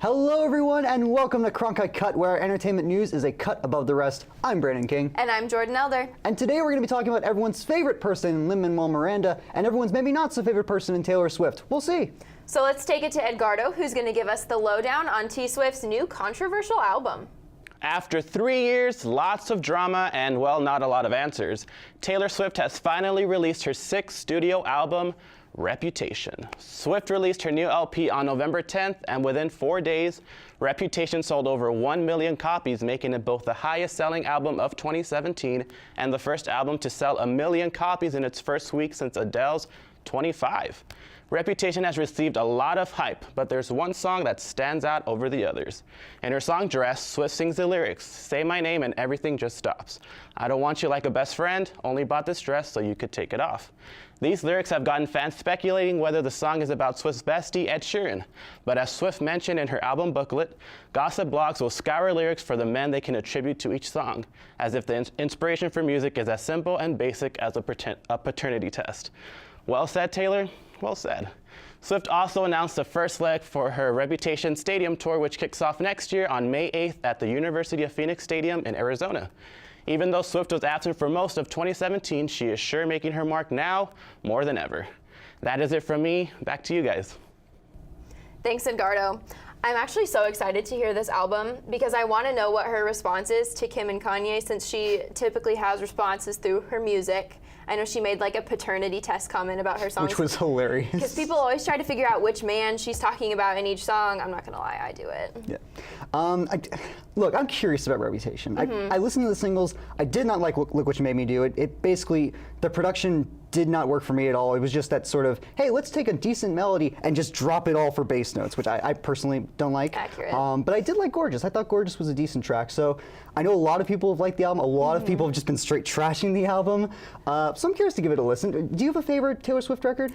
Hello everyone and welcome to Cronkite Cut, where our entertainment news is a cut above the rest. I'm Brandon King. And I'm Jordan Elder. And today we're going to be talking about everyone's favorite person in Lin-Manuel Miranda and everyone's maybe not so favorite person in Taylor Swift. We'll see. So let's take it to Edgardo, who's going to give us the lowdown on T Swift's new controversial album. After 3 years, lots of drama, and well, not a lot of answers, Taylor Swift has finally released her sixth studio album, Reputation. Swift released her new LP on November 10th, and within 4 days, Reputation sold over 1 million copies, making it both the highest-selling album of 2017 and the first album to sell 1 million copies in its first week since Adele's 25. Reputation has received a lot of hype, but there's one song that stands out over the others. In her song Dress, Swift sings the lyrics, "Say my name and everything just stops. I don't want you like a best friend, only bought this dress so you could take it off." These lyrics have gotten fans speculating whether the song is about Swift's bestie, Ed Sheeran. But as Swift mentioned in her album booklet, gossip blogs will scour lyrics for the men they can attribute to each song, as if the inspiration for music is as simple and basic as a paternity test. Well said, Taylor. Well said. Swift also announced the first leg for her Reputation Stadium Tour, which kicks off next year on May 8th at the University of Phoenix Stadium in Arizona. Even though Swift was absent for most of 2017, she is sure making her mark now more than ever. That is it from me. Back to you guys. Thanks, Edgardo. I'm actually so excited to hear this album because I want to know what her response is to Kim and Kanye, since she typically has responses through her music. I know she made like a paternity test comment about her songs. Which was hilarious. Because people always try to figure out which man she's talking about in each song. I'm not going to lie, I do it. Yeah. Look, I'm curious about Reputation. I listened to the singles. I did not like Look What You Made Me Do. It basically, the production did not work for me at all. It was just that sort of, hey, let's take a decent melody and just drop it all for bass notes, which I personally don't like. Accurate. But I did like Gorgeous. I thought Gorgeous was a decent track. So I know a lot of people have liked the album. A lot of people have just been straight trashing the album. So I'm curious to give it a listen. Do you have a favorite Taylor Swift record?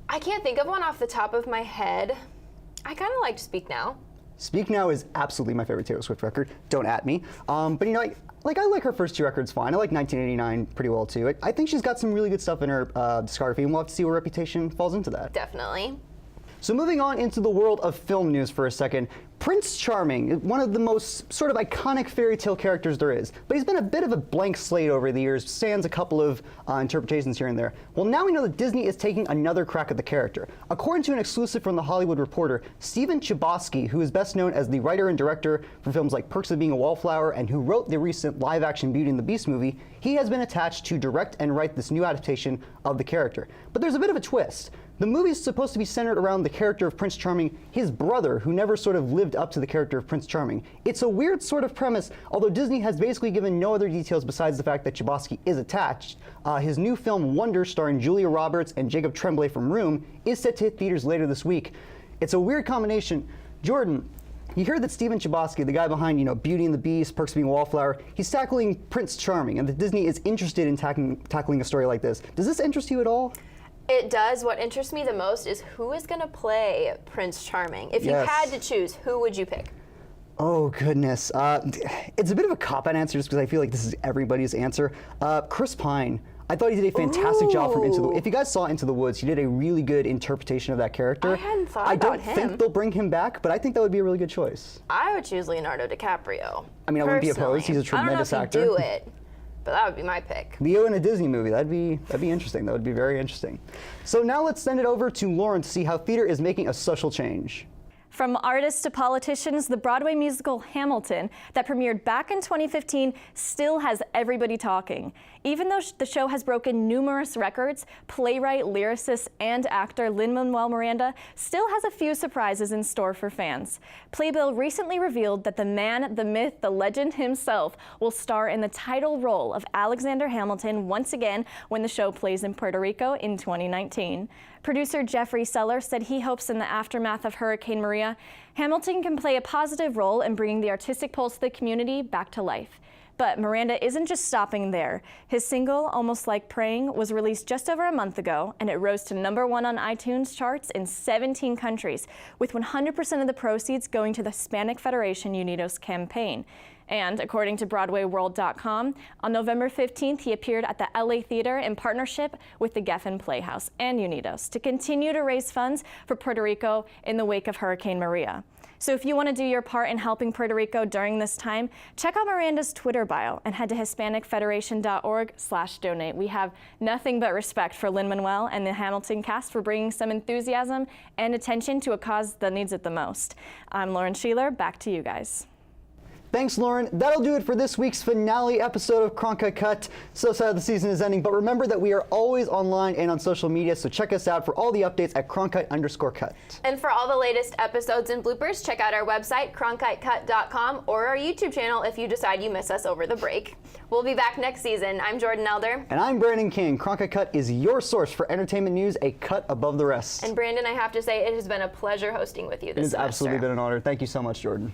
I can't think of one off the top of my head. I kind of liked Speak Now. Speak Now is absolutely my favorite Taylor Swift record. Don't at me. But you know, I like her first two records fine. I like 1989 pretty well too. I think she's got some really good stuff in her discography, and we'll have to see where Reputation falls into that. Definitely. So moving on into the world of film news for a second, Prince Charming, one of the most sort of iconic fairy tale characters there is, but he's been a bit of a blank slate over the years, sans a couple of interpretations here and there. Well, now we know that Disney is taking another crack at the character. According to an exclusive from The Hollywood Reporter, Stephen Chbosky, who is best known as the writer and director for films like Perks of Being a Wallflower and who wrote the recent live-action Beauty and the Beast movie, he has been attached to direct and write this new adaptation of the character. But there's a bit of a twist. The movie is supposed to be centered around the character of Prince Charming, his brother, who never sort of lived up to the character of Prince Charming. It's a weird sort of premise, although Disney has basically given no other details besides the fact that Chbosky is attached. His new film Wonder, starring Julia Roberts and Jacob Tremblay from Room, is set to hit theaters later this week. It's a weird combination. Jordan, you heard that Stephen Chbosky, the guy behind, Beauty and the Beast, Perks of Being a Wallflower, he's tackling Prince Charming, and that Disney is interested in tackling a story like this. Does this interest you at all? It does. What interests me the most is who is going to play Prince Charming. If you had to choose, who would you pick? Oh, goodness. It's a bit of a cop-out answer just because I feel like this is everybody's answer. Chris Pine. I thought he did a fantastic job from Into the Woods. If you guys saw Into the Woods, he did a really good interpretation of that character. I hadn't thought about him. I don't think they'll bring him back, but I think that would be a really good choice. I would choose Leonardo DiCaprio. I mean, I wouldn't be opposed. He's a tremendous actor. I don't know if he'd do it, but that would be my pick. Leo in a Disney movie, that'd be interesting. That would be very interesting. So now let's send it over to Lauren to see how theater is making a social change. From artists to politicians, the Broadway musical Hamilton, that premiered back in 2015, still has everybody talking. Even though the show has broken numerous records, playwright, lyricist, and actor Lin-Manuel Miranda still has a few surprises in store for fans. Playbill recently revealed that the man, the myth, the legend himself will star in the title role of Alexander Hamilton once again when the show plays in Puerto Rico in 2019. Producer Jeffrey Seller said he hopes in the aftermath of Hurricane Maria, Hamilton can play a positive role in bringing the artistic pulse of the community back to life. But Miranda isn't just stopping there. His single, Almost Like Praying, was released just over a month ago, and it rose to #1 on iTunes charts in 17 countries, with 100% of the proceeds going to the Hispanic Federation Unidos campaign. And according to BroadwayWorld.com, on November 15th, he appeared at the LA Theater in partnership with the Geffen Playhouse and Unidos to continue to raise funds for Puerto Rico in the wake of Hurricane Maria. So if you want to do your part in helping Puerto Rico during this time, check out Miranda's Twitter bio and head to HispanicFederation.org/donate. We have nothing but respect for Lin-Manuel and the Hamilton cast for bringing some enthusiasm and attention to a cause that needs it the most. I'm Lauren Sheeler. Back to you guys. Thanks, Lauren. That'll do it for this week's finale episode of Cronkite Cut. So sad the season is ending, but remember that we are always online and on social media, so check us out for all the updates at Cronkite_cut. And for all the latest episodes and bloopers, check out our website, cronkitecut.com, or our YouTube channel if you decide you miss us over the break. We'll be back next season. I'm Jordan Elder. And I'm Brandon King. Cronkite Cut is your source for entertainment news, a cut above the rest. And Brandon, I have to say, it has been a pleasure hosting with you this semester. It has absolutely been an honor. Thank you so much, Jordan.